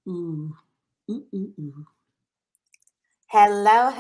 Ooh. Ooh, ooh, ooh. Hello,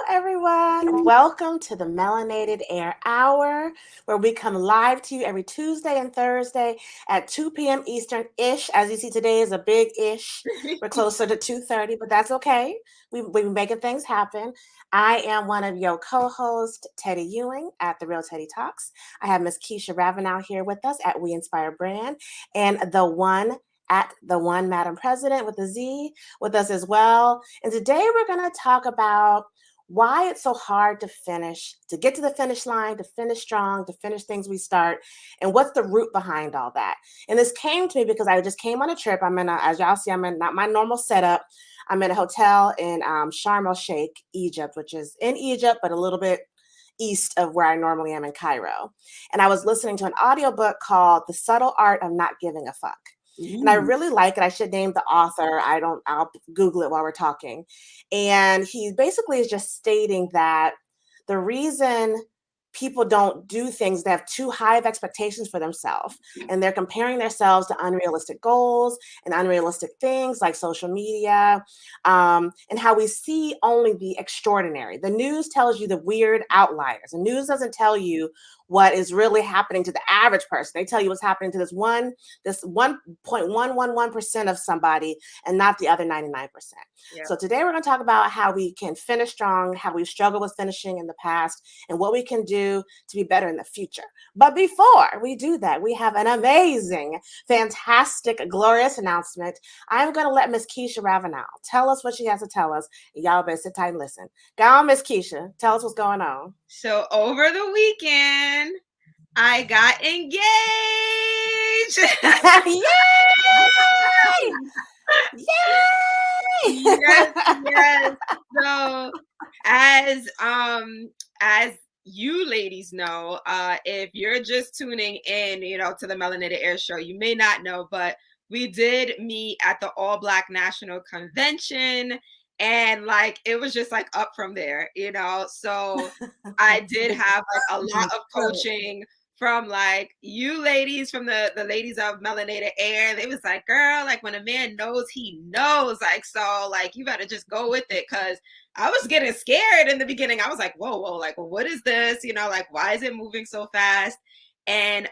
everyone. Welcome to the Melanated Air Hour, where we come live to you every Tuesday and Thursday at 2 p.m. Eastern-ish. As you see, today is a big-ish. We're closer to 2:30, but that's okay. We've been making things happen. I am one of your co-hosts, Teddy Ewing, at The Real Teddy Talks. I have Miss Keisha Ravenell here with us at We Inspire Brand, and the one at the one Madam President with a Z with us as well. And today we're going to talk about why it's so hard to finish, to get to the finish line, to finish strong, to finish things we start, and what's the root behind all that. And this came to me because I just came on a trip. As y'all see, I'm in not my normal setup. I'm in a hotel in Sharm el Sheikh, Egypt, which is in Egypt, but a little bit east of where I normally am in Cairo. And I was listening to an audiobook called The Subtle Art of Not Giving a Fuck. And I really like it. I should name the author. I'll Google it while we're talking. And he basically is just stating that the reason people don't do things, they have too high of expectations for themselves, and they're comparing themselves to unrealistic goals and unrealistic things like social media, and how we see only the extraordinary. The news tells you the weird outliers. The news doesn't tell you what is really happening to the average person. They tell you what's happening to this 1.111% of somebody and not the other 99%. Yeah. So today we're going to talk about how we can finish strong, how we've struggled with finishing in the past, and what we can do to be better in the future. But before we do that, we have an amazing, fantastic, glorious announcement. I'm going to let Miss Keisha Ravenell tell us what she has to tell us. Y'all better sit tight and listen. Go on, Miss Keisha. Tell us what's going on. So over the weekend, I got engaged. Yay! Yes. So as you ladies know, if you're just tuning in, to the Melanated Air show, you may not know, but we did meet at the All Black National Convention. And it was just up from there, So I did have a lot of coaching from you ladies, from the ladies of Melanated Air. They was like, girl, when a man knows, he knows. So you better just go with it. Cause I was getting scared in the beginning. I was like, whoa, what is this? Why is it moving so fast? And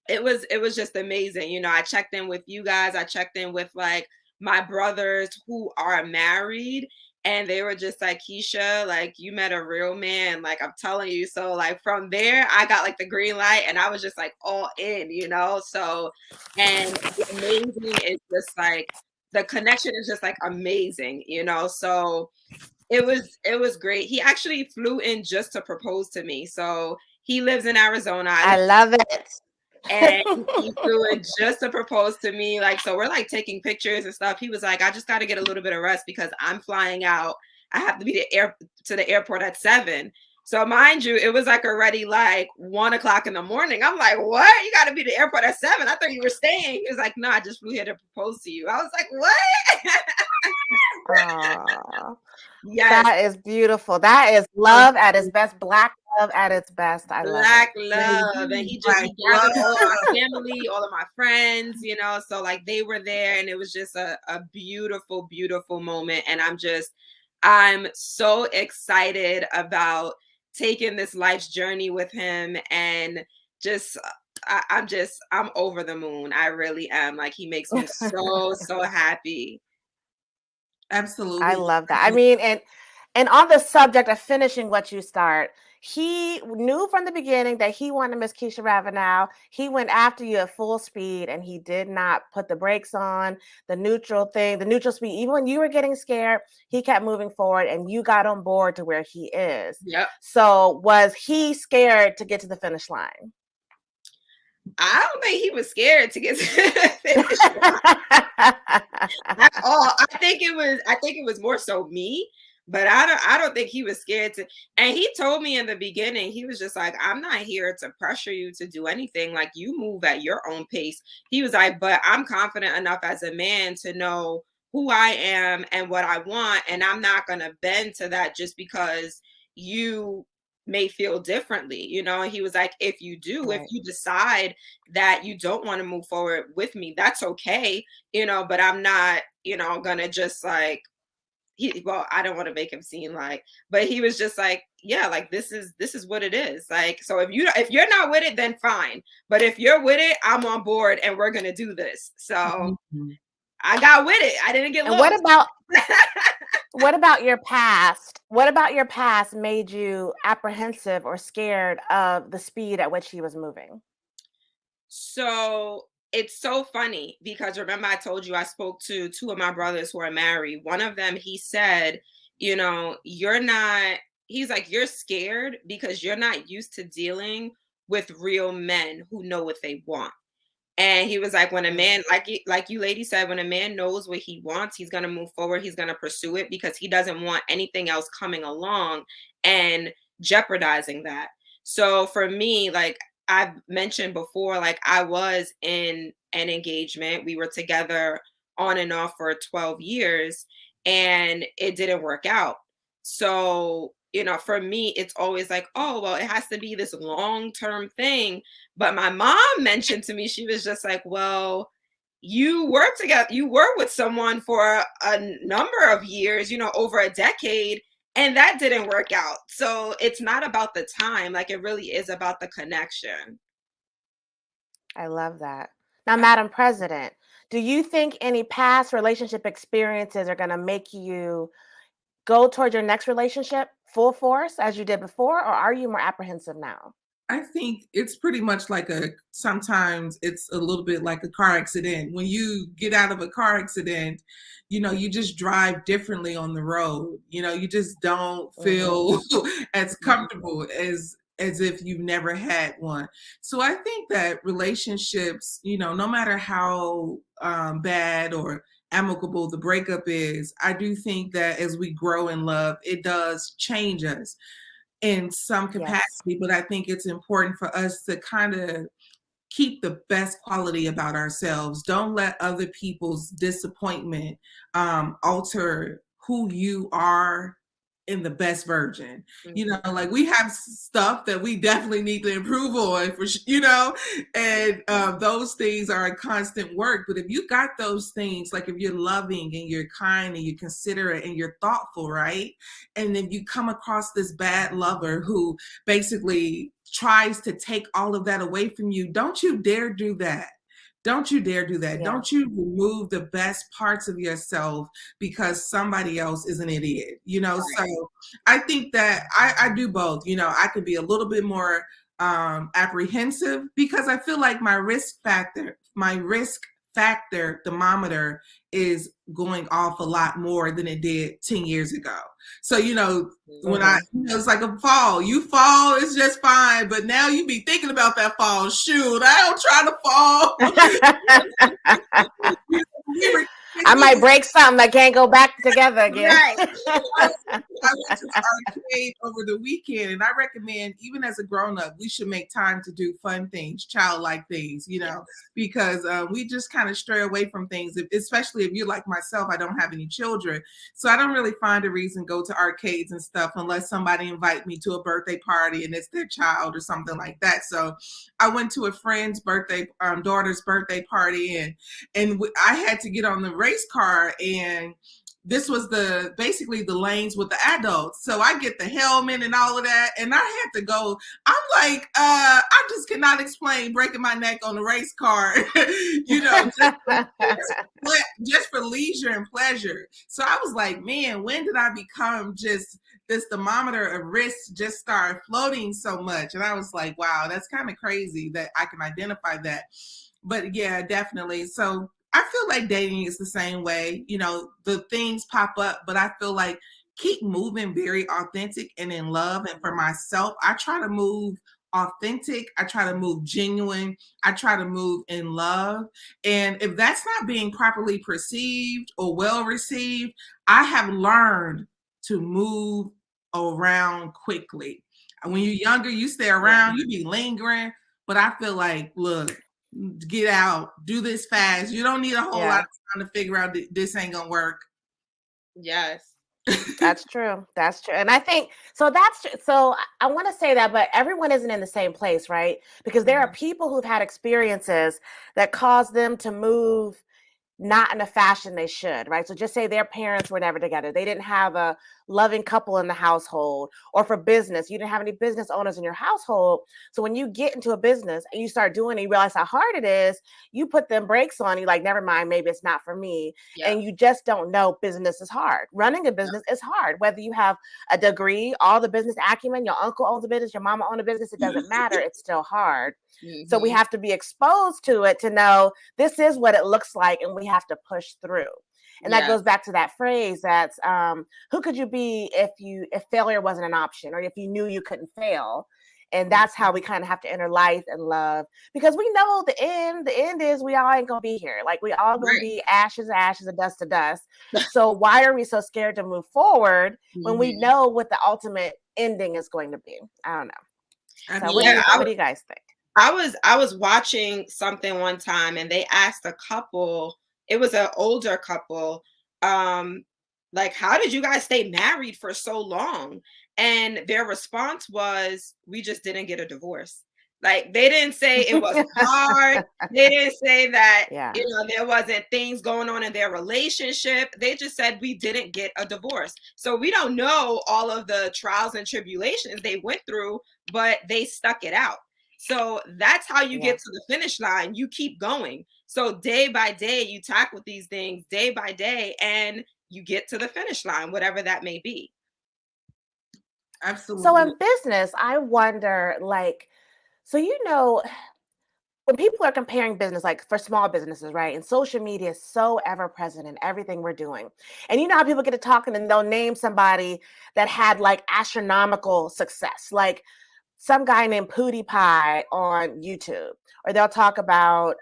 it was just amazing. I checked in with you guys. I checked in with my brothers who are married, and they were just like, Keisha, you met a real man. I'm telling you. So from there, I got the green light, and I was just all in, So, and the amazing is just the connection is just amazing, So it was great. He actually flew in just to propose to me. So he lives in Arizona. I love it. And he flew in just to propose to me. So we're taking pictures and stuff. He was like, I just got to get a little bit of rest because I'm flying out. I have to be to the airport at 7. So mind you, it was already 1:00 in the morning. I'm like, what? You got to be at the airport at 7? I thought you were staying. He was like, no, I just flew here to propose to you. I was like, what? Yes. That is beautiful. That is love at its best. Black love at its best. I love Black love. And he gathered all of our family, all of my friends, so they were there, and it was just a beautiful, beautiful moment. And I'm so excited about taking this life's journey with him, and I'm over the moon. I really am. He makes me so happy. Absolutely. I love that. I mean, and on the subject of finishing what you start, he knew from the beginning that he wanted Miss Keisha Ravenell. He went after you at full speed, and he did not put the brakes on, the neutral speed. Even when you were getting scared, he kept moving forward, and you got on board to where he is. Yep. So was he scared to get to the finish line? I don't think he was scared to get to the finish line at all. I think it was more so me, but I don't think he was scared to. And he told me in the beginning, he was just like, I'm not here to pressure you to do anything. You move at your own pace. He was like, but I'm confident enough as a man to know who I am and what I want, and I'm not gonna bend to that just because you may feel differently, you know. And he was like, if you do, if Right. you decide that you don't want to move forward with me, that's okay, you know, but I'm not, you know, gonna just like, well, I don't want to make him seem like, but he was just like, yeah, like this is what it is. Like, so if you're not with it, then fine. But if you're with it, I'm on board and we're gonna do this. So Mhm. I got with it. I didn't get And lost. what about your past? What about your past made you apprehensive or scared of the speed at which he was moving? So it's so funny because remember I told you I spoke to two of my brothers who are married. One of them, he said, you know, you're not, he's like, you're scared because you're not used to dealing with real men who know what they want. And he was like, when a Mm. man, like you lady said, when a man knows what he wants, he's gonna move forward, he's gonna pursue it because he doesn't want anything else coming along and jeopardizing that. So for me, like I've mentioned before, like I was in an engagement. We were together on and off for 12 years and it didn't work out. So, you know, for me, it's always like, oh, well, it has to be this long-term thing. But my mom mentioned to me, she was just like, well, you were together, you were with someone for a number of years, you know, over a decade, and that didn't work out. So it's not about the time, like it really is about the connection. I love that. Now, Madam President, do you think any past relationship experiences are going to make you go toward your next relationship full force as you did before, or are you more apprehensive now? I think it's pretty much like sometimes it's a little bit like a car accident. When you get out of a car accident, you just drive differently on the road. You just don't Hmm. feel as comfortable as if you've never had one. So I think that relationships, no matter how bad or amicable the breakup is, I do think that as we grow in love, it does change us in some Yes. capacity, but I think it's important for us to kind of keep the best quality about ourselves. Don't let other people's disappointment alter who you are in the best version. Mhm. Like we have stuff that we definitely need to improve on and those things are a constant work. But if you got those things, like if you're loving and you're kind and you're considerate and you're thoughtful, right? And then you come across this bad lover who basically tries to take all of that away from you, don't you dare do that. Don't you dare do that. Yeah. Don't you remove the best parts of yourself because somebody else is an idiot. Right. So I think that I do both. I could be a little bit more apprehensive because I feel like my risk factor thermometer is going off a lot more than it did 10 years ago. So, when Hmm. it's like a fall, you fall, it's just fine. But now you be thinking about that fall. Shoot, I don't try to fall. We were I kids, might break something. I can't go back together again. Right. I went to the arcade over the weekend, and I recommend, even as a grown up, we should make time to do fun things, childlike things, Yes. because we just kind of stray away from things, especially if you're like myself. I don't have any children. So I don't really find a reason to go to arcades and stuff unless somebody invite me to a birthday party and it's their child or something like that. So I went to a friend's daughter's birthday party, and I had to get on the race car, and this was basically the lanes with the adults. So I get the helmet and all of that, and I had to go. I'm like, I just cannot explain breaking my neck on the race car, just for leisure and pleasure. So I was like, man, when did I become just this thermometer of risk just started floating so much? And I was like, wow, that's kind of crazy that I can identify that. But yeah, definitely. So I feel like dating is the same way. The things pop up, but I feel like keep moving very authentic and in love. And for myself, I try to move authentic. I try to move genuine. I try to move in love. And if that's not being properly perceived or well received, I have learned to move around quickly. When you're younger, you stay Yeah. around, you be lingering. But I feel like, look, get out, do this fast. You don't need a whole lot Yeah. of time to figure out this ain't gonna work. Yes. That's true. That's true. And I think so. So I want to say that, but everyone isn't in the same place, right? Because there are people who've had experiences that cause them to move not in a fashion they should, right? So just say their parents were never together. They didn't have a loving couple in the household, or for business, you didn't have any business owners in your household. So when you get into a business and you start doing it, you realize how hard it is. You put them brakes on, you like, never mind, maybe it's not for me. Yeah. And you just don't know business is hard. Running a business is hard. Whether you have a degree, all the business acumen, your uncle owns a business, your mama owns a business, it doesn't matter. It's still hard. So we have to be exposed to it to know this is what it looks like, and we have to push through. And that goes back to that phrase that's who could you be if failure wasn't an option, or if you knew you couldn't fail. And that's how we kind of have to enter life and love, because we know the end is we all ain't gonna be here. Like, we all gonna be ashes and dust to dust. So why are we so scared to move forward when we know what the ultimate ending is going to be? I don't know. So what do you guys think? I was watching something one time, and they asked a couple, it was an older couple, like, how did you guys stay married for so long? And their response was, we just didn't get a divorce. Like, they didn't say it was hard. They didn't say that, there wasn't things going on in their relationship. They just said, we didn't get a divorce. So we don't know all of the trials and tribulations they went through, but they stuck it out. So that's how you get to the finish line. You keep going. So day by day, you tackle these things day by day, and you get to the finish line, whatever that may be. Absolutely. So in business, I wonder, like, so, when people are comparing business, like for small businesses, right? And social media is so ever present in everything we're doing. And you know how people get to talking and they'll name somebody that had like astronomical success, like some guy named PewDiePie on YouTube, or they'll talk about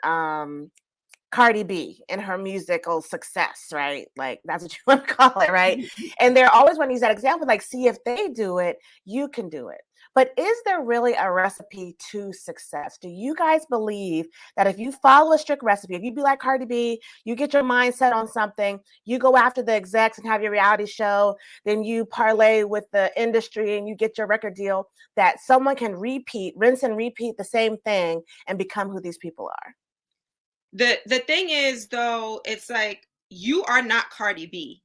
Cardi B and her musical success, right? Like, that's what you want to call it, right? And they're always want to use that example, like, see, if they do it, you can do it. But is there really a recipe to success? Do you guys believe that if you follow a strict recipe, if you be like Cardi B, you get your mindset on something, you go after the execs and have your reality show, then you parlay with the industry and you get your record deal, that someone can rinse and repeat the same thing and become who these people are? The thing is, though, it's like, you are not Cardi B.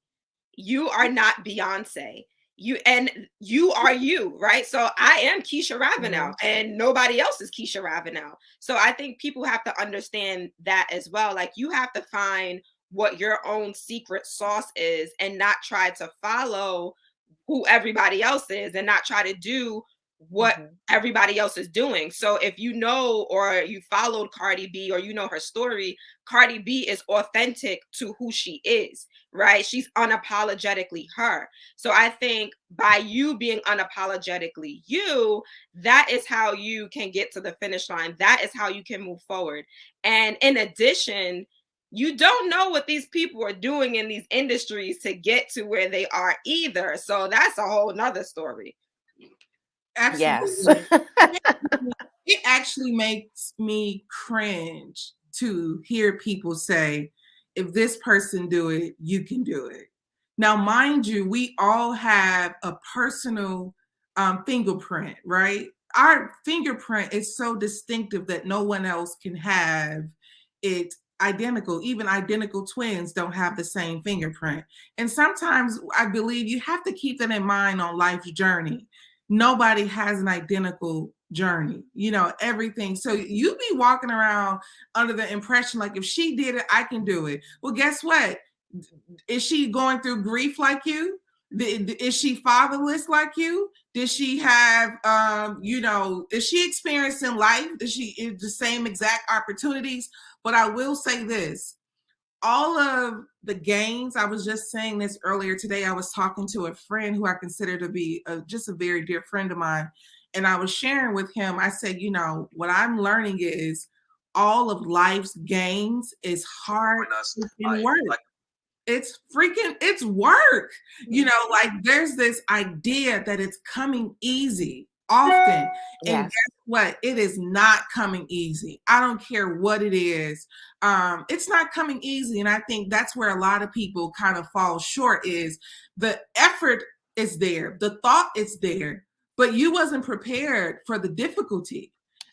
You are not Beyonce. You are you, right? So I am Keisha Ravenell, and nobody else is Keisha Ravenell. So I think people have to understand that as well. Like, you have to find what your own secret sauce is, and not try to follow who everybody else is, and not try to do what everybody else is doing. So if you know, or you followed Cardi B, or you know her story, Cardi B is authentic to who she is, right? She's unapologetically her. So I think by you being unapologetically you, that is how you can get to the finish line. That is how you can move forward. And in addition, you don't know what these people are doing in these industries to get to where they are either. So that's a whole nother story. Absolutely. Yes. It actually makes me cringe to hear people say, if this person do it, you can do it. Now, mind you, we all have a personal fingerprint, right? Our fingerprint is so distinctive that no one else can have it identical. Even identical twins don't have the same fingerprint. And sometimes I believe you have to keep that in mind on life's journey. Nobody has an identical journey, everything. So you be walking around under the impression like, if she did it, I can do it. Well, guess what? Is she going through grief like you? Is she fatherless like you? Did she have, is she experiencing life? Is the same exact opportunities? But I will say this, all of the gains, I was just saying this earlier today, I was talking to a friend who I consider to be just a very dear friend of mine. And I was sharing with him, I said, what I'm learning is all of life's gains is hard work. It's work. Like, there's this idea that it's coming easy. often. And Yes. guess what? It is not coming easy. I don't care what it is. It's not coming easy. And I think that's where a lot of people kind of fall short is the effort is there. The thought is there, but you wasn't prepared for the difficulty.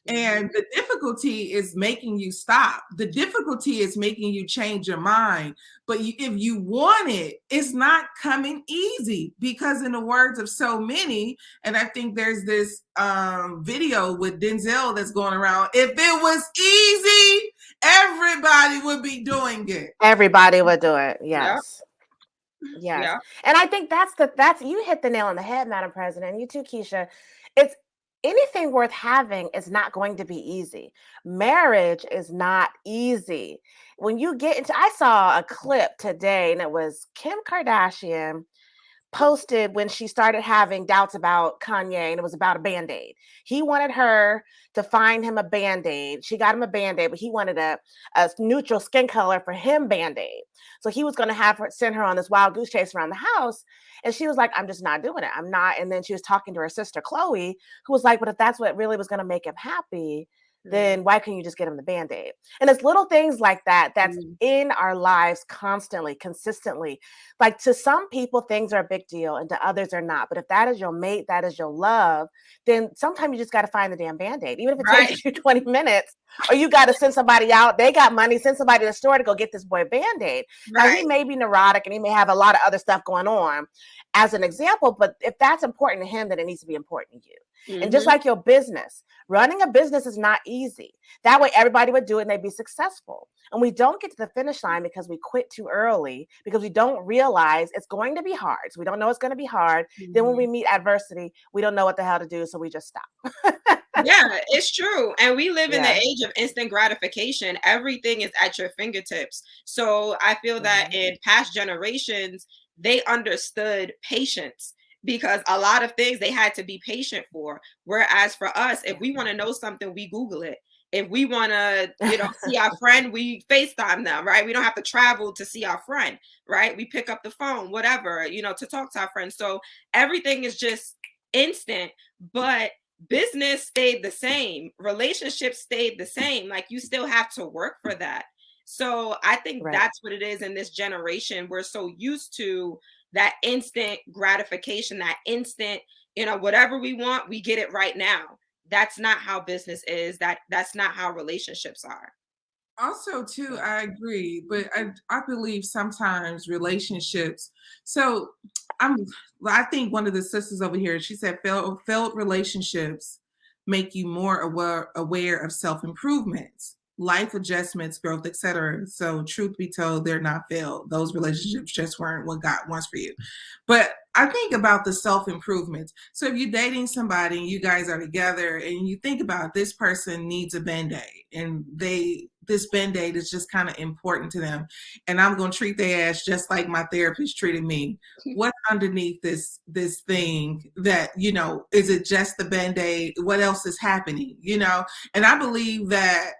And the difficulty is making you stop. The difficulty is making you change your mind. But if you want it, it's not coming easy because, in the words of so many, and I think there's this video with Denzel that's going around. If it was easy, everybody would be doing it. Everybody would do it. Yes. Yes. Yeah. And I think that's you hit the nail on the head, Madam President. You too, Keisha. It's anything worth having is not going to be easy. Marriage is not easy. When you get into, I saw a clip today and it was Kim Kardashian posted when she started having doubts about Kanye, and it was about a Band-Aid. He wanted her to find him a Band-Aid. She got him a Band-Aid, but he wanted a neutral skin color for him Band-Aid. So he was going to have her send her on this wild goose chase around the house. And she was like, I'm just not doing it. I'm not. And then she was talking to her sister, Chloe, who was like, but if that's what really was going to make him happy, then why can't you just get him the Band-Aid? And it's little things like that that's in our lives constantly, consistently. Like to some people, things are a big deal and to others are not. But if that is your mate, that is your love, then sometimes you just got to find the damn Band-Aid. Even if it takes you 20 minutes or you got to send somebody out, they got money, send somebody to the store to go get this boy Band-Aid. Now, he may be neurotic and he may have a lot of other stuff going on as an example, but if that's important to him, then it needs to be important to you. And just like your business, running a business is not easy. That way everybody would do it and they'd be successful. And we don't get to the finish line because we quit too early, because we don't realize it's going to be hard. So we don't know it's going to be hard. Then when we meet adversity, we don't know what the hell to do. So we just stop. Yeah, it's true. And we live in the age of instant gratification. Everything is at your fingertips. So I feel that in past generations, they understood patience, because a lot of things they had to be patient for. Whereas for us, if we want to know something, we Google it. If we want to, see our friend, we FaceTime them, right? We don't have to travel to see our friend, right? We pick up the phone, whatever, to talk to our friends. So everything is just instant, but business stayed the same. Relationships stayed the same. Like you still have to work for that. So I think that's what it is in this generation. We're so used to that instant gratification, that instant, whatever we want, we get it right now. That's not how business is. That's not how relationships are. Also, too, I agree, but I believe sometimes relationships. So I think one of the sisters over here, she said, failed relationships make you more aware of self-improvements, life adjustments, growth, etc. So truth be told, they're not failed. Those relationships just weren't what God wants for you. But I think about the self-improvements. So if you're dating somebody and you guys are together and you think about this person needs a Band-Aid and this Band-Aid is just kind of important to them. And I'm going to treat their ass just like my therapist treated me. What's underneath this thing that, is it just the Band-Aid? What else is happening? And I believe that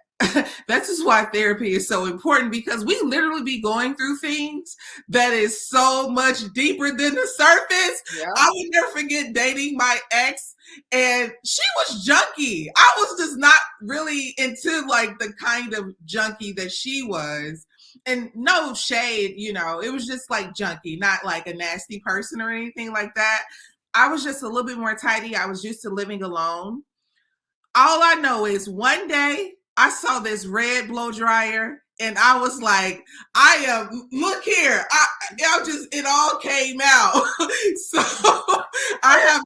that's just why therapy is so important, because we literally be going through things that is so much deeper than the surface. Yeah. I will never forget dating my ex, and she was junky. I was just not really into like the kind of junkie that she was. And no shade, it was just like junky, not like a nasty person or anything like that. I was just a little bit more tidy. I was used to living alone. All I know is one day I saw this red blow dryer and I was like, look here. It all came out. So I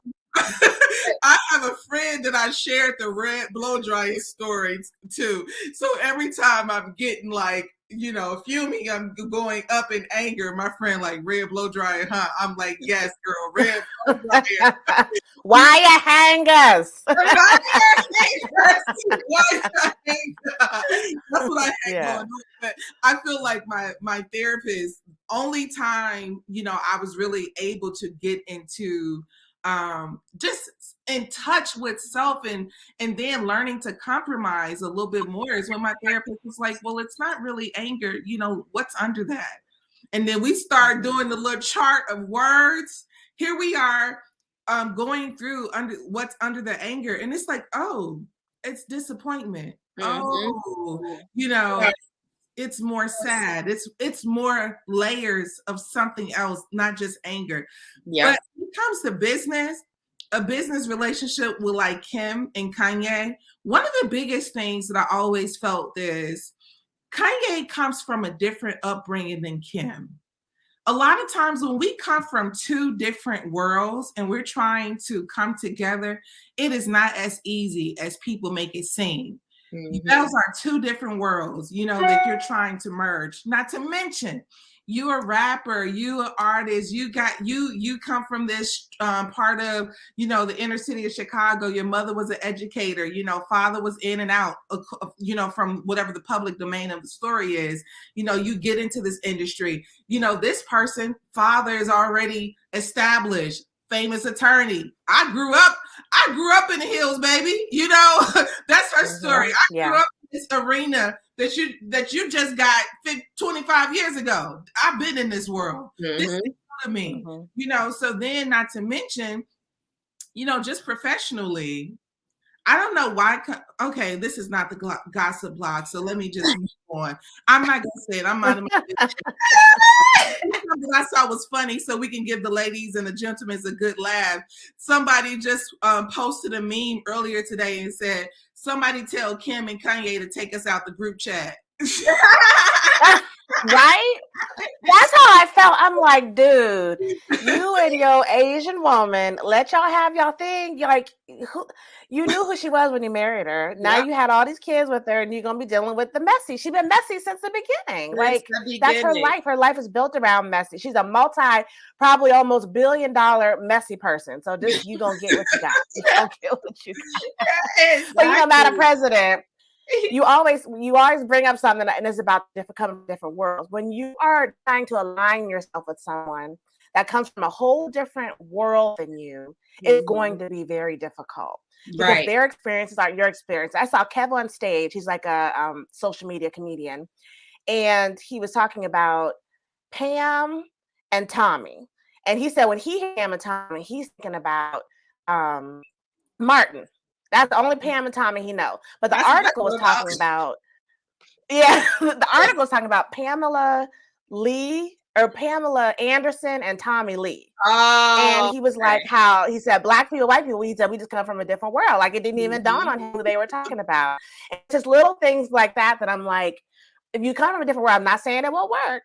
have a friend that I shared the red blow dryer story to. So every time I'm getting like, fuming, I'm going up in anger. My friend like, red blow dryer, huh? I'm like, yes, girl, red blow dryer. Wire hangers. That's what I had going on. But I feel like my therapist, only time, I was really able to get into just in touch with self and then learning to compromise a little bit more is when my therapist was like, well, it's not really anger, what's under that? And then we start doing the little chart of words. Here we are going through what's under the anger, and it's like, oh, it's disappointment. Oh, you know, it's more sad. It's more layers of something else, not just anger. Yeah. But when it comes to business, a business relationship with like Kim and Kanye, one of the biggest things that I always felt is Kanye comes from a different upbringing than Kim. A lot of times when we come from two different worlds and we're trying to come together, it is not as easy as people make it seem. Those are two different worlds, you know, that you're trying to merge. Not to mention, you a rapper, you an artist, you come from this part of, you know, the inner city of Chicago. Your mother was an educator, you know, father was in and out, you know, from whatever the public domain of the story is. You know, you get into this industry, you know, this person, father is already established, famous attorney. I grew up in the hills, baby. You know, that's her story. I grew up in this arena that you just got 25 years ago. I've been in this world. This is part of me. You know, so then not to mention, you know, just professionally, I don't know why. Okay, this is not the gossip blog, so let me just move on. I'm not gonna say it. I'm not. Something I saw was funny, so we can give the ladies and the gentlemen a good laugh. Somebody just posted a meme earlier today and said, "Somebody tell Kim and Kanye to take us out the group chat." Right? That's how I felt. I'm like, dude, you and your Asian woman, let y'all have y'all thing. You're like, you knew who she was when you married her. Now you had all these kids with her, and you're gonna be dealing with the messy. She's been messy since the beginning. That's her life. Her life is built around messy. She's a probably almost $1 billion messy person. So just you gonna get what you got. You gonna get what you got. Exactly. But you know, Madam President, you always bring up something and it's about different worlds. When you are trying to align yourself with someone that comes from a whole different world than you, it's going to be very difficult. Because their experiences aren't your experience. I saw Kev on stage. He's like a social media comedian. And he was talking about Pam and Tommy. And he said when he heard Pam and Tommy, he's thinking about Martin. That's the only Pam and Tommy he knows. But the article was talking about, the article was talking about Pamela Anderson and Tommy Lee. And he was like, how he said, Black people, white people, he said, we just come from a different world. Like it didn't even dawn on him who they were talking about. And just little things like that I'm like, if you come from a different world, I'm not saying it won't work.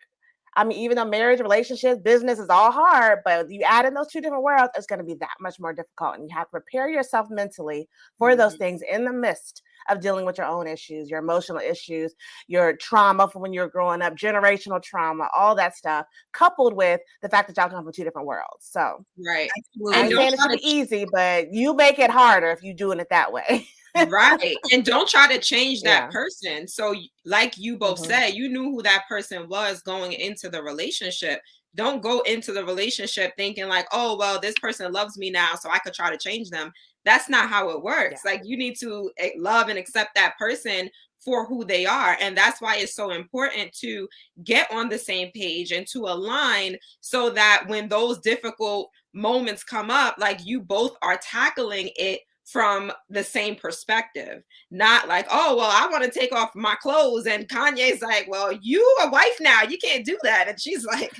I mean, even though marriage, relationships, business is all hard, but you add in those two different worlds, it's going to be that much more difficult. And you have to prepare yourself mentally for those things in the midst of dealing with your own issues, your emotional issues, your trauma from when you were growing up, generational trauma, all that stuff, coupled with the fact that y'all come from two different worlds. So, right. I'm saying it should be easy, but you make it harder if you're doing it that way. Right. And don't try to change that person. So like you both said, you knew who that person was going into the relationship. Don't go into the relationship thinking like, oh, well, this person loves me now, so I could try to change them. That's not how it works. Like you need to love and accept that person for who they are. And that's why it's so important to get on the same page and to align so that when those difficult moments come up, like you both are tackling it from the same perspective, not like, oh, well, I want to take off my clothes. And Kanye's like, well, you a wife now, you can't do that. And she's like,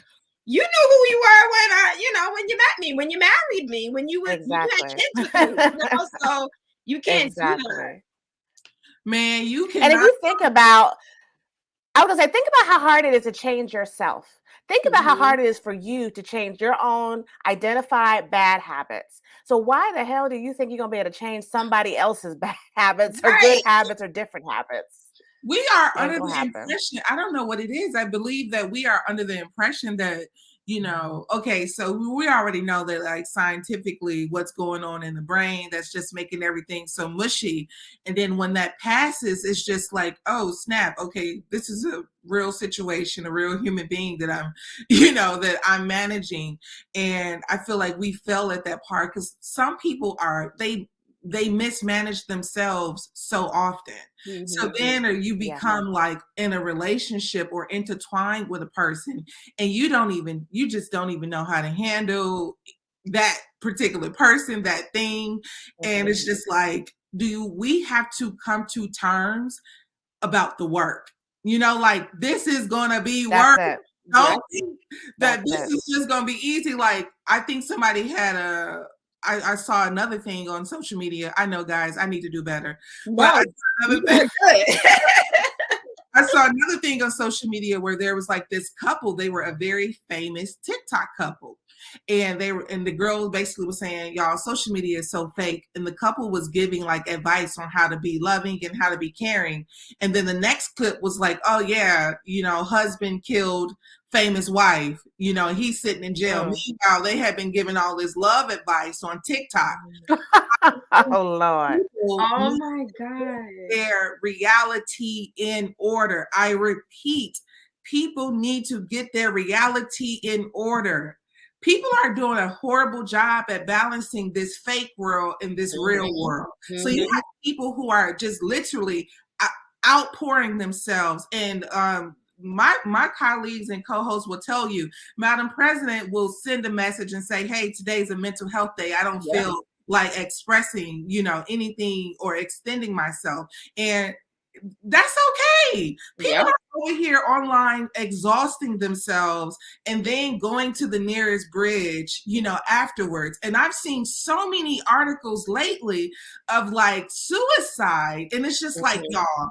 you knew who you were when you met me, when you married me, when you had kids with me, so you can't do that. Man, you can. And if you think about, think about how hard it is to change yourself. Think about how hard it is for you to change your own identified bad habits. So why the hell do you think you're going to be able to change somebody else's bad habits or good habits or different habits? We are under the impression, I don't know what it is. I believe that we are under the impression that, you know, okay, so we already know that like scientifically what's going on in the brain that's just making everything so mushy. And then when that passes, it's just like, oh, snap. Okay, this is a real situation, a real human being that I'm managing. And I feel like we fell at that part because some people they mismanage themselves so often. So then you become like in a relationship or intertwined with a person and you just don't even know how to handle that particular person, that thing. And it's just like, do we have to come to terms about the work? You know, like, this is gonna be work. That's it. Don't think that That's this it. is just gonna be easy. Like, I think somebody had I saw another thing on social media. I know, guys, I need to do better. But I No, saw another you thing. doing good. I saw another thing on social media where there was like this couple. They were a very famous TikTok couple. And the girl basically was saying, y'all, social media is so fake. And the couple was giving like advice on how to be loving and how to be caring. And then the next clip was like, oh yeah, you know, husband killed famous wife, you know, he's sitting in jail. Meanwhile, they had been giving all this love advice on TikTok. Oh Lord. Oh my God. Their reality in order. I repeat, people need to get their reality in order. People are doing a horrible job at balancing this fake world and this real world. So you have people who are just literally outpouring themselves. And my colleagues and co-hosts will tell you, Madam President will send a message and say, hey, today's a mental health day. I don't feel like expressing, you know, anything or extending myself. And that's okay. People are over here online exhausting themselves and then going to the nearest bridge, you know, afterwards. And I've seen so many articles lately of like suicide. And it's just like, y'all,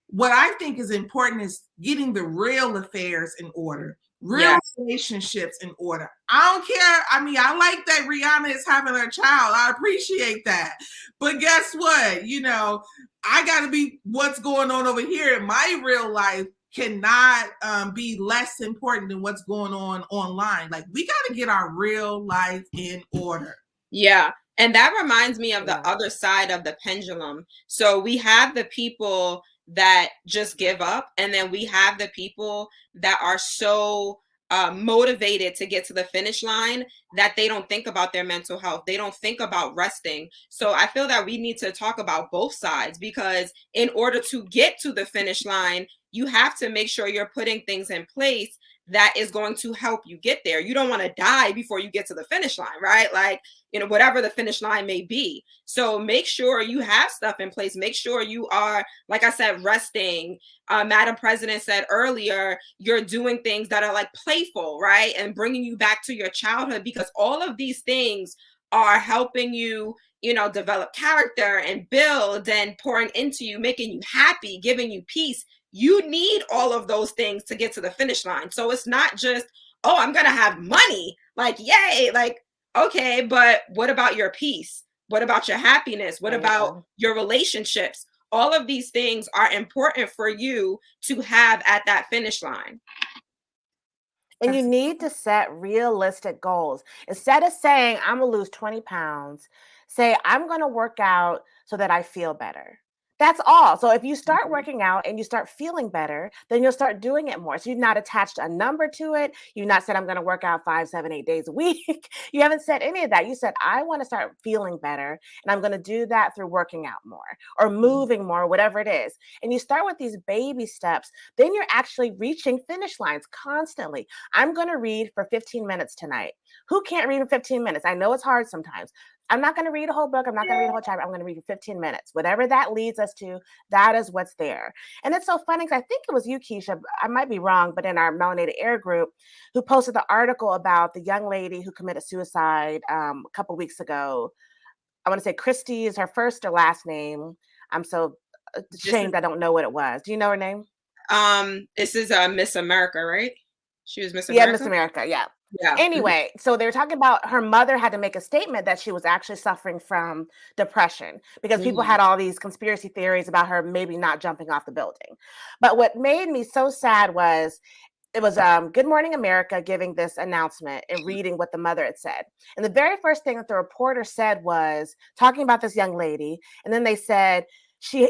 what I think is important is getting the real affairs in order. Real relationships in order. I don't care. I mean, I like that Rihanna is having her child. I appreciate that. But guess what? You know, I got to be what's going on over here in my real life cannot be less important than what's going on online. Like, we got to get our real life in order. Yeah. And that reminds me of the other side of the pendulum. So we have the people that just give up, and then we have the people that are so motivated to get to the finish line that they don't think about their mental health. They don't think about resting. So I feel that we need to talk about both sides, because in order to get to the finish line, you have to make sure you're putting things in place that is going to help you get there. You don't want to die before you get to the finish line, right? Like, you know, whatever the finish line may be. So make sure you have stuff in place. Make sure you are, like I said, resting. Madam President said earlier, you're doing things that are like playful, right? And bringing you back to your childhood, because all of these things are helping you, you know, develop character and build and pouring into you, making you happy, giving you peace. You need all of those things to get to the finish line. So it's not just, oh, I'm going to have money. Like, yay. Like, okay, but what about your peace? What about your happiness? What about your relationships? All of these things are important for you to have at that finish line. And you need to set realistic goals. Instead of saying, I'm going to lose 20 pounds, say, I'm going to work out so that I feel better. That's all. So if you start working out and you start feeling better, then you'll start doing it more. So you've not attached a number to it. You've not said, I'm going to work out 5, 7, 8 days a week. You haven't said any of that. You said, I want to start feeling better, and I'm going to do that through working out more or moving more, whatever it is. And you start with these baby steps. Then you're actually reaching finish lines constantly. I'm going to read for 15 minutes tonight. Who can't read in 15 minutes? I know it's hard sometimes. I'm not going to read a whole book. I'm not going to read a whole chapter. I'm going to read for 15 minutes. Whatever that leads us to, that is what's there. And it's so funny because I think it was you, Keisha, I might be wrong, but in our Melanated Air group, who posted the article about the young lady who committed suicide a couple weeks ago. I want to say Christy is her first or last name. I'm so ashamed I don't know what it was. Do you know her name? This is Miss America, right? She was Miss America? Yeah, Miss America, yeah. Yeah. Anyway, so they were talking about her mother had to make a statement that she was actually suffering from depression because people had all these conspiracy theories about her maybe not jumping off the building. But what made me so sad was it was Good Morning America giving this announcement and reading what the mother had said. And the very first thing that the reporter said was talking about this young lady. And then they said, she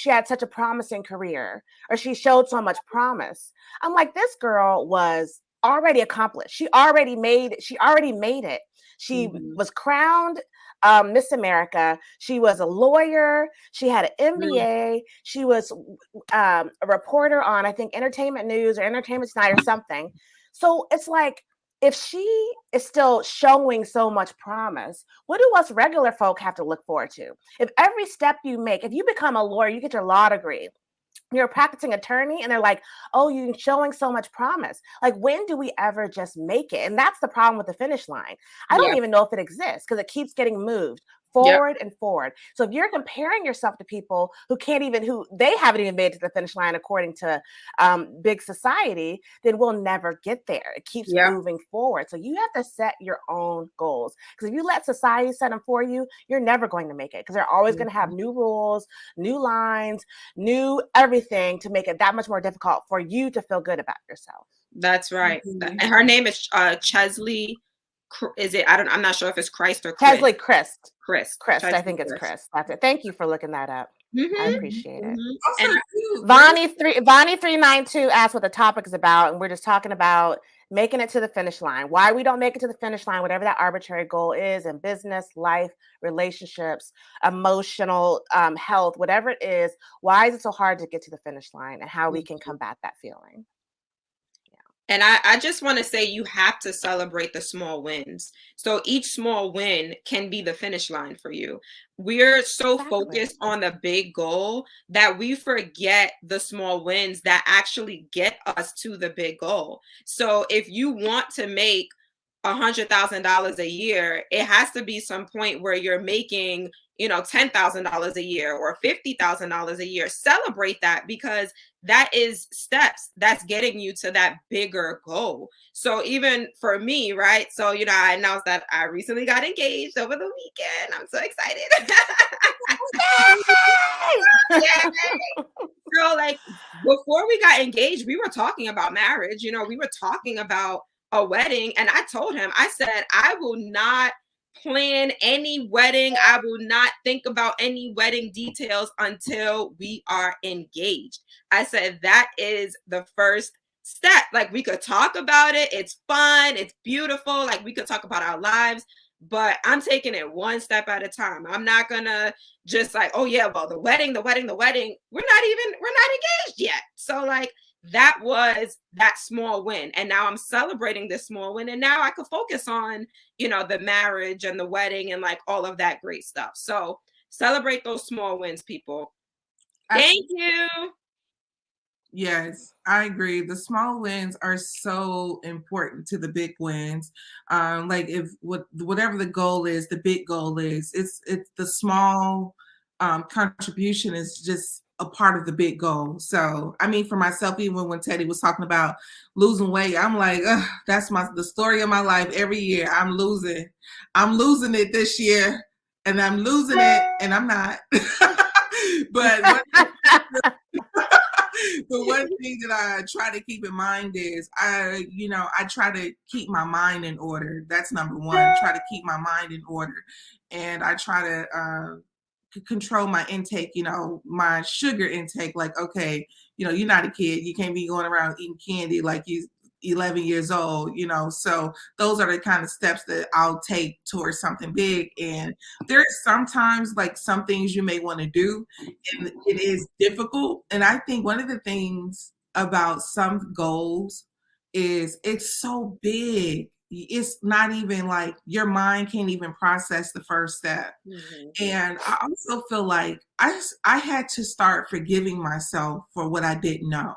had such a promising career, or she showed so much promise. I'm like, this girl was already accomplished. She already made it. She was crowned Miss America. She was a lawyer. She had an MBA. She was a reporter on, I think, Entertainment News or Entertainment Tonight or something. So it's like, if she is still showing so much promise, what do us regular folk have to look forward to? If every step you make, if you become a lawyer, you get your law degree, you're a practicing attorney, and they're like, oh, you're showing so much promise. Like, when do we ever just make it? And that's the problem with the finish line. I don't even know if it exists because it keeps getting moved forward and forward. So if you're comparing yourself to people who they haven't even made it to the finish line according to big society, then we'll never get there. It keeps moving forward. So you have to set your own goals, because if you let society set them for you, you're never going to make it, because they're always going to have new rules, new lines, new everything to make it that much more difficult for you to feel good about yourself. That's right. And her name is Chesley. Is it? I'm not sure if it's Christ or Chesley Christ. Chris. I think it's Chris. That's it. Thank you for looking that up. I appreciate it. Also, Vonnie 392 asked what the topic is about, and we're just talking about making it to the finish line. Why we don't make it to the finish line, whatever that arbitrary goal is in business, life, relationships, emotional health, whatever it is. Why is it so hard to get to the finish line, and how we can combat that feeling? And I just want to say, you have to celebrate the small wins. So each small win can be the finish line for you. We're so focused on the big goal that we forget the small wins that actually get us to the big goal. So if you want to make $100,000 a year, it has to be some point where you're making, $10,000 a year or $50,000 a year. Celebrate that, because that is steps that's getting you to that bigger goal. So even for me, right? So, I announced that I recently got engaged over the weekend. I'm so excited. Yay! So like, before we got engaged, we were talking about marriage. We were talking about a wedding. And I told him, I said, I will not plan any wedding. I will not think about any wedding details until we are engaged. I said, that is the first step. Like, we could talk about it. It's fun. It's beautiful. Like, we could talk about our lives, but I'm taking it one step at a time. I'm not gonna just like, oh yeah, well, the wedding. We're not engaged yet. So like, that was that small win. And now I'm celebrating this small win. And now I could focus on, the marriage and the wedding and like all of that great stuff. So celebrate those small wins, people. Thank you. Yes, I agree. The small wins are so important to the big wins. Like whatever the goal is, the big goal is, it's the small contribution is just a part of the big goal. So, I mean, for myself, even when Teddy was talking about losing weight, I'm like, that's the story of my life. Every year I'm losing it this year, and I'm losing it, and I'm not. But the one thing that I try to keep in mind is I try to keep my mind in order. That's number one. Try to keep my mind in order, and I try to control my intake, my sugar intake. Like, okay, you're not a kid. You can't be going around eating candy like you 11 years old, so those are the kind of steps that I'll take towards something big. And there's sometimes like some things you may want to do, and it is difficult. And I think one of the things about some goals is it's so big. It's not even like your mind can't even process the first step. Mm-hmm. And I also feel like I had to start forgiving myself for what I didn't know.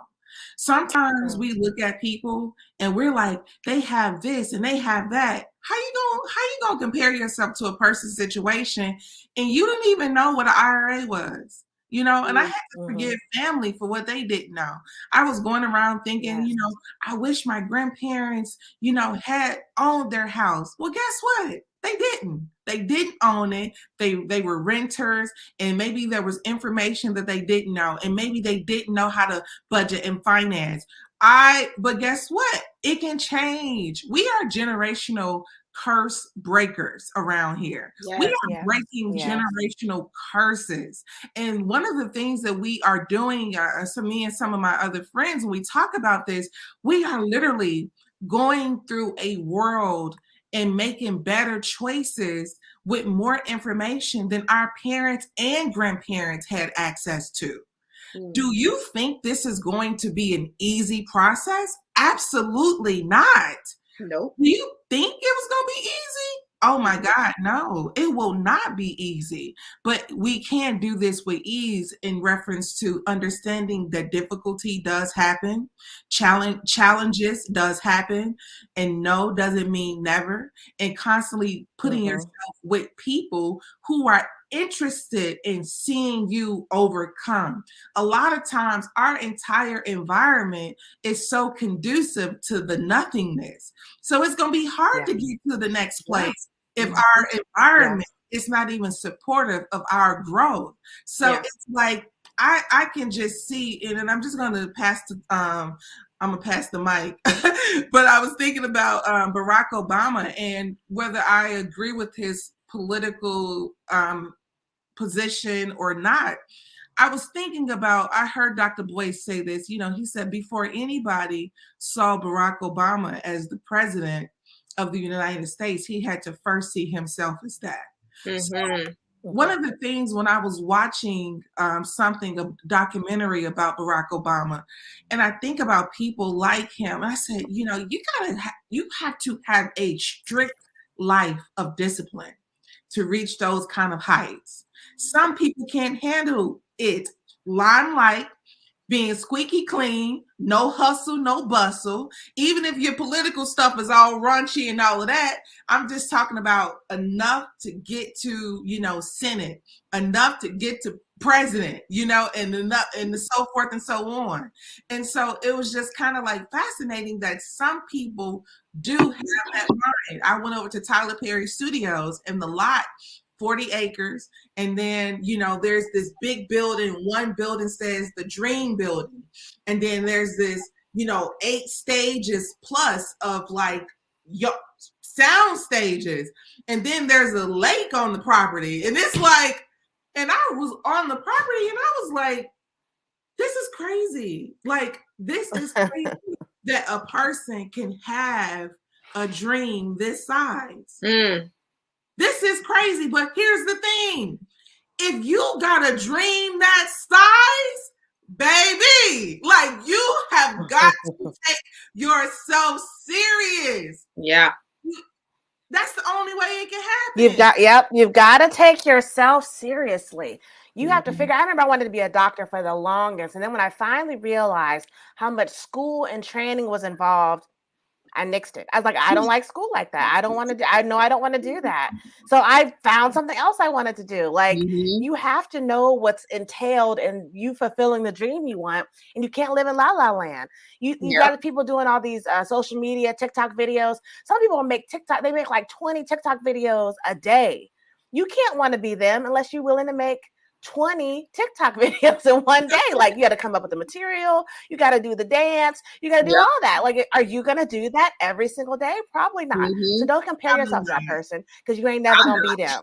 Sometimes we look at people and we're like, they have this and they have that. How you gonna compare yourself to a person's situation and you didn't even know what an IRA was? And I had to forgive family for what they didn't know. I was going around thinking, I wish my grandparents, had owned their house. Well, guess what? They didn't. They didn't own it. They were renters, and maybe there was information that they didn't know, and maybe they didn't know how to budget and finance. But guess what? It can change. We are generational curse breakers around here. We are breaking generational curses. And one of the things that we are doing, me and some of my other friends, when we talk about this, we are literally going through a world and making better choices with more information than our parents and grandparents had access to. Do you think this is going to be an easy process? Absolutely not. Nope. Do you think it was going to be easy? Oh my God, no, it will not be easy. But we can do this with ease in reference to understanding that difficulty does happen, challenges does happen, and no doesn't mean never. And constantly putting yourself with people who are interested in seeing you overcome. A lot of times, our entire environment is so conducive to the nothingness. So it's going to be hard to get to the next place if our environment is not even supportive of our growth. So it's like I can just see, and I'm just going to pass the I'm gonna pass the mic. But I was thinking about Barack Obama and whether I agree with his political position or not. I was thinking about, I heard Dr. Boyce say this, he said before anybody saw Barack Obama as the president of the United States, he had to first see himself as that. So one of the things when I was watching a documentary about Barack Obama, and I think about people like him, I said, you have to have a strict life of discipline to reach those kind of heights. Some people can't handle it. Limelight, being squeaky clean, no hustle, no bustle. Even if your political stuff is all raunchy and all of that, I'm just talking about enough to get to, Senate, enough to get to president, and enough and so forth and so on. And so it was just kind of like fascinating that some people do have that mind. I went over to Tyler Perry Studios and the lot, 40 acres. And then, there's this big building. One building says the Dream Building. And then there's this, 8 stages plus of like sound stages. And then there's a lake on the property. And it's like, and I was on the property and I was like, this is crazy. Like, this is crazy that a person can have a dream this size. This is crazy, but here's the thing. If you got a dream that size, baby, like you have got to take yourself serious. Yeah. That's the only way it can happen. You've got to take yourself seriously. You have to figure, I remember I wanted to be a doctor for the longest. And then when I finally realized how much school and training was involved, I nixed it. I was like, I don't like school like that. I don't want to I don't want to do that. So I found something else I wanted to do. Like, you have to know what's entailed in you fulfilling the dream you want, and you can't live in la la land. You got people doing all these social media, TikTok videos. Some people make TikTok, they make like 20 TikTok videos a day. You can't want to be them unless you're willing to make 20 TikTok videos in one day. Like, you got to come up with the material, you got to do the dance, you got to do all that. Like, are you going to do that every single day? Probably not. So don't compare yourself to that person, because you ain't never going to be them.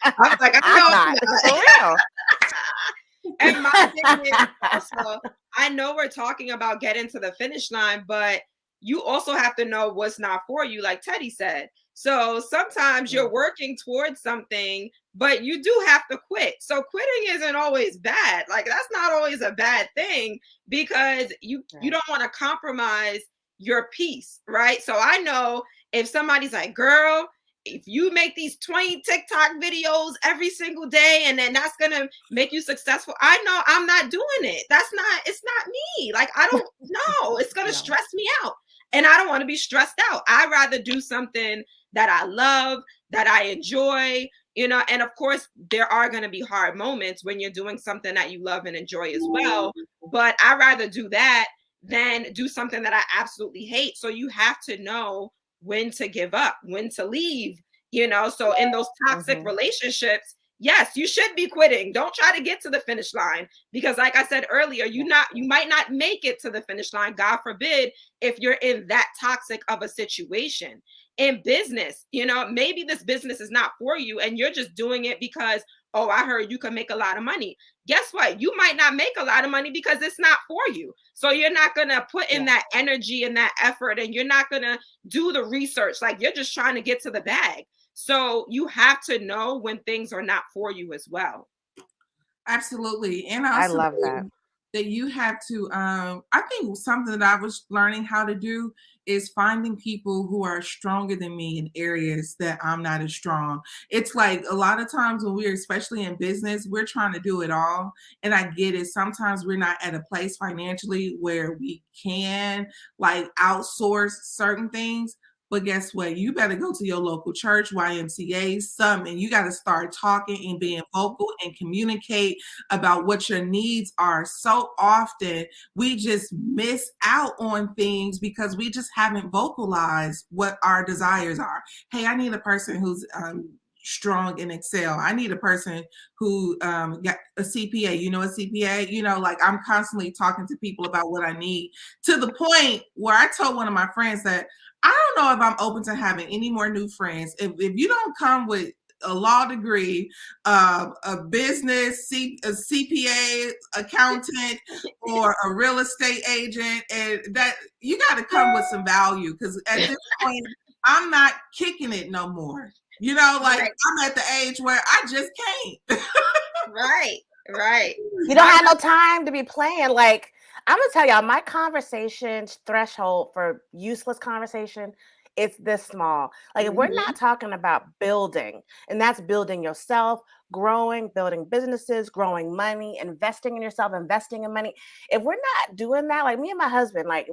I'm like, I'm not. For real. And my thing is also, I know we're talking about getting to the finish line, but you also have to know what's not for you, like Teddy said. So sometimes you're working towards something, but you do have to quit. So quitting isn't always bad. Like, that's not always a bad thing, because you don't want to compromise your peace, right? So I know if somebody's like, girl, if you make these 20 TikTok videos every single day and then that's gonna make you successful, I know I'm not doing it. It's not me. Like, I don't know. It's gonna stress me out. And I don't want to be stressed out. I'd rather do something that I love, that I enjoy, and of course, there are going to be hard moments when you're doing something that you love and enjoy as well. But I'd rather do that than do something that I absolutely hate. So you have to know when to give up, when to leave, so in those toxic relationships, yes, you should be quitting. Don't try to get to the finish line, because like I said earlier, you might not make it to the finish line, God forbid, if you're in that toxic of a situation. In business, maybe this business is not for you and you're just doing it because, oh, I heard you can make a lot of money. Guess what? You might not make a lot of money because it's not for you. So you're not going to put in that energy and that effort, and you're not going to do the research. Like, you're just trying to get to the bag. So you have to know when things are not for you as well. Absolutely. And I love that. that you have to, I think something that I was learning how to do is finding people who are stronger than me in areas that I'm not as strong. It's like a lot of times when we're, especially in business, we're trying to do it all. And I get it. Sometimes we're not at a place financially where we can like outsource certain things. But guess what? You better go to your local church, YMCA, something. You got to start talking and being vocal and communicate about what your needs are. So often we just miss out on things because we just haven't vocalized what our desires are. Hey, I need a person who's strong in Excel. I need a person who got a CPA. You know, a CPA, you know, like I'm constantly talking to people about what I need, to the point where I told one of my friends that I don't know if I'm open to having any more new friends. If you don't come with a law degree, a business, a CPA, accountant, or a real estate agent, and that you got to come with some value, because at this point, I'm not kicking it no more. You know, like right. I'm at the age where I just can't. Right. You don't have no time to be playing. Like, I'm gonna tell y'all, my conversation threshold for useless conversation, it's this small. Like, if we're not talking about building, and that's building yourself, growing, building businesses, growing money, investing in yourself, investing in money. If we're not doing that, like me and my husband, like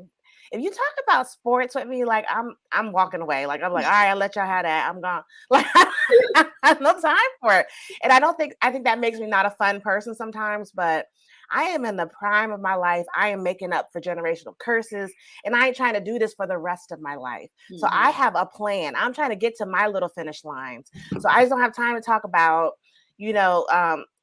if you talk about sports with me, like I'm walking away. Like I'm like, all right, I'll let y'all have that. I'm gone. Like I have no time for it. And I think that makes me not a fun person sometimes, but I am in the prime of my life. I am making up for generational curses, and I ain't trying to do this for the rest of my life. Mm-hmm. So I have a plan. I'm trying to get to my little finish lines. So I just don't have time to talk about, you know,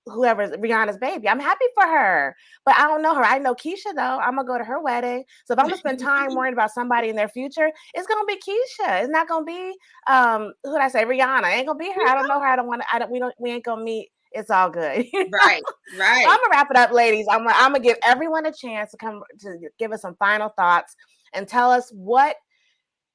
whoever's Rihanna's baby. I'm happy for her, but I don't know her. I know Keisha though. I'm gonna go to her wedding. So if I'm gonna spend time worrying about somebody in their future, it's gonna be Keisha. It's not gonna be who did I say? Rihanna. It ain't gonna be her. I don't know her. I don't want to. We ain't gonna meet. It's all good. Right. So I'm gonna wrap it up, ladies. I'm gonna give everyone a chance to come to give us some final thoughts and tell us what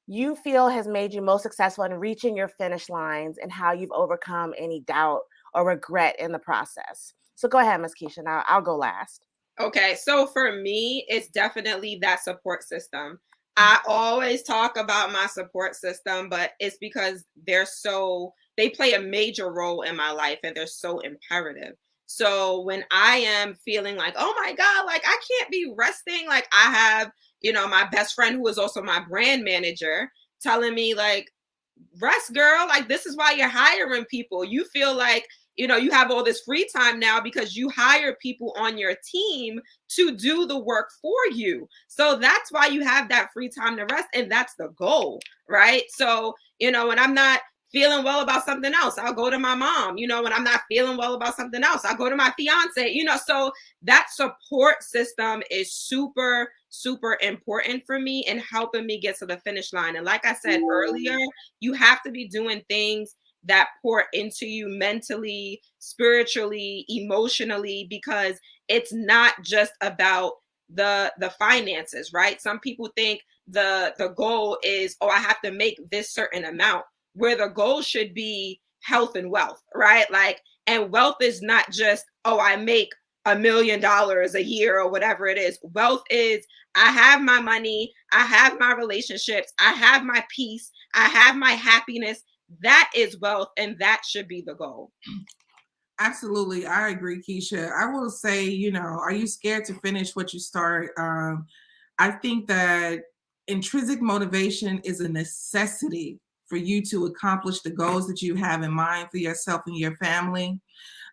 you feel has made you most successful in reaching your finish lines and how you've overcome any doubt or regret in the process. So go ahead, Ms. Keisha. Now I'll go last. Okay. So for me, it's definitely that support system. I always talk about my support system, but it's because they play a major role in my life and they're so imperative. So when I am feeling like, oh my God, like I can't be resting, like I have, you know, my best friend who is also my brand manager telling me like, rest, girl, like this is why you're hiring people. You feel like, you know, you have all this free time now because you hire people on your team to do the work for you. So that's why you have that free time to rest. And that's the goal, right? So, you know, when I'm not feeling well about something else, I'll go to my mom. You know, when I'm not feeling well about something else, I'll go to my fiance, you know. So that support system is super, super important for me in helping me get to the finish line. And like I said earlier, you have to be doing things that pour into you mentally, spiritually, emotionally, because it's not just about the finances, right? Some people think the goal is, oh, I have to make this certain amount, where the goal should be health and wealth, right? Like, and wealth is not just, oh, I make $1 million a year or whatever it is. Wealth is, I have my money, I have my relationships, I have my peace, I have my happiness. That is wealth, and that should be the goal. Absolutely. I agree, Keisha. I will say, you know, are you scared to finish what you start? I think that intrinsic motivation is a necessity for you to accomplish the goals that you have in mind for yourself and your family.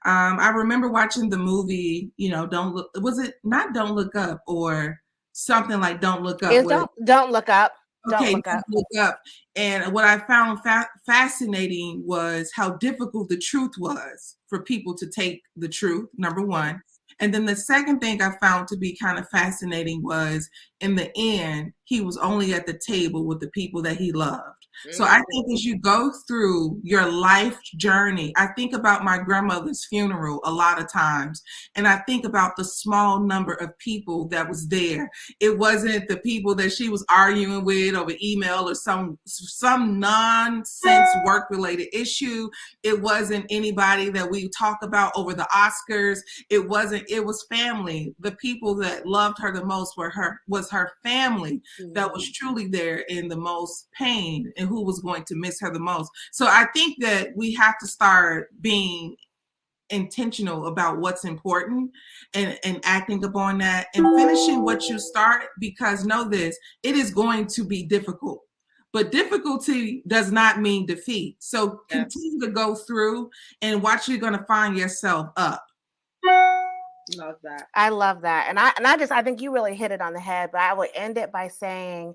I remember watching the movie, you know, Don't Look Up or something like Don't Look Up? Don't Look Up. Okay, Don't Look Up. And what I found fascinating was how difficult the truth was for people to take the truth, number one. And then the second thing I found to be kind of fascinating was, in the end, he was only at the table with the people that he loved. So I think as you go through your life journey, I think about my grandmother's funeral a lot of times, and I think about the small number of people that was there. It wasn't the people that she was arguing with over email or some nonsense work-related issue. It wasn't anybody that we talk about over the Oscars. It was family. The people that loved her the most was her family that was truly there in the most pain and who was going to miss her the most. So I think that we have to start being intentional about what's important and acting upon that and finishing what you start, because know this, it is going to be difficult. But difficulty does not mean defeat. So continue to go through and watch, you're going to find yourself up. Love that. I love that. And I think you really hit it on the head, but I would end it by saying,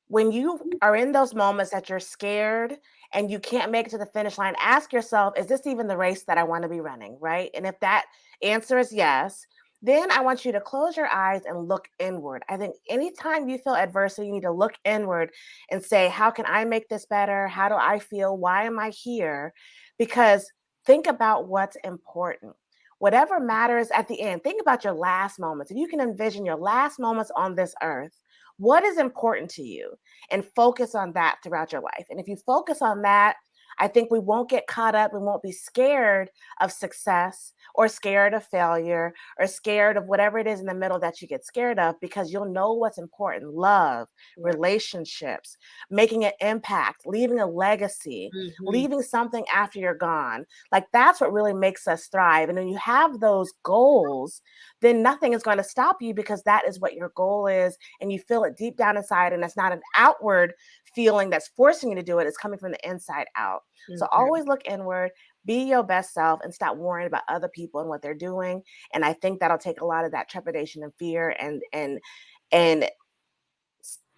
when you are in those moments that you're scared and you can't make it to the finish line, ask yourself, is this even the race that I want to be running, right? And if that answer is yes, then I want you to close your eyes and look inward. I think anytime you feel adversity, you need to look inward and say, how can I make this better? How do I feel? Why am I here? Because think about what's important. Whatever matters at the end, think about your last moments. If you can envision your last moments on this earth, what is important to you? And focus on that throughout your life. And if you focus on that, I think we won't get caught up. We won't be scared of success or scared of failure or scared of whatever it is in the middle that you get scared of, because you'll know what's important: love, relationships, making an impact, leaving a legacy, leaving something after you're gone. Like, that's what really makes us thrive. And when you have those goals, then nothing is going to stop you, because that is what your goal is. And you feel it deep down inside. And it's not an outward feeling that's forcing you to do it. It's coming from the inside out. So always look inward, be your best self, and stop worrying about other people and what they're doing. And I think that'll take a lot of that trepidation and fear and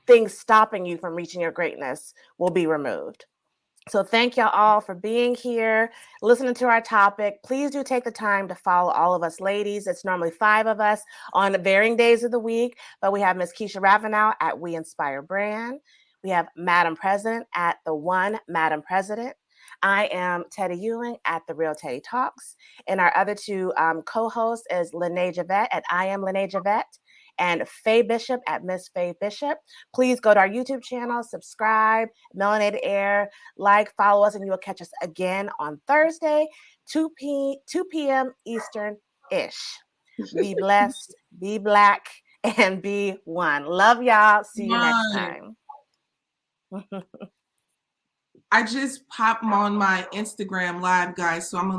things stopping you from reaching your greatness will be removed. So thank y'all all for being here, listening to our topic. Please do take the time to follow all of us ladies. It's normally 5 of us on varying days of the week, but we have Miss Keisha Ravenell at We Inspire Brand. We have Madam President at The One Madam President. I am Teddy Ewing at The Real Teddy Talks. And our other 2 co-hosts is LaNée Javet at I Am LaNée Javet, and Faye Bishop at Miss Faye Bishop. Please go to our YouTube channel, subscribe, Melanated Air, like, follow us, and you will catch us again on Thursday, 2 p.m. Eastern-ish. Be blessed, be Black, and be one. Love y'all. See you next time. I just popped on my Instagram live, guys, so I'm going to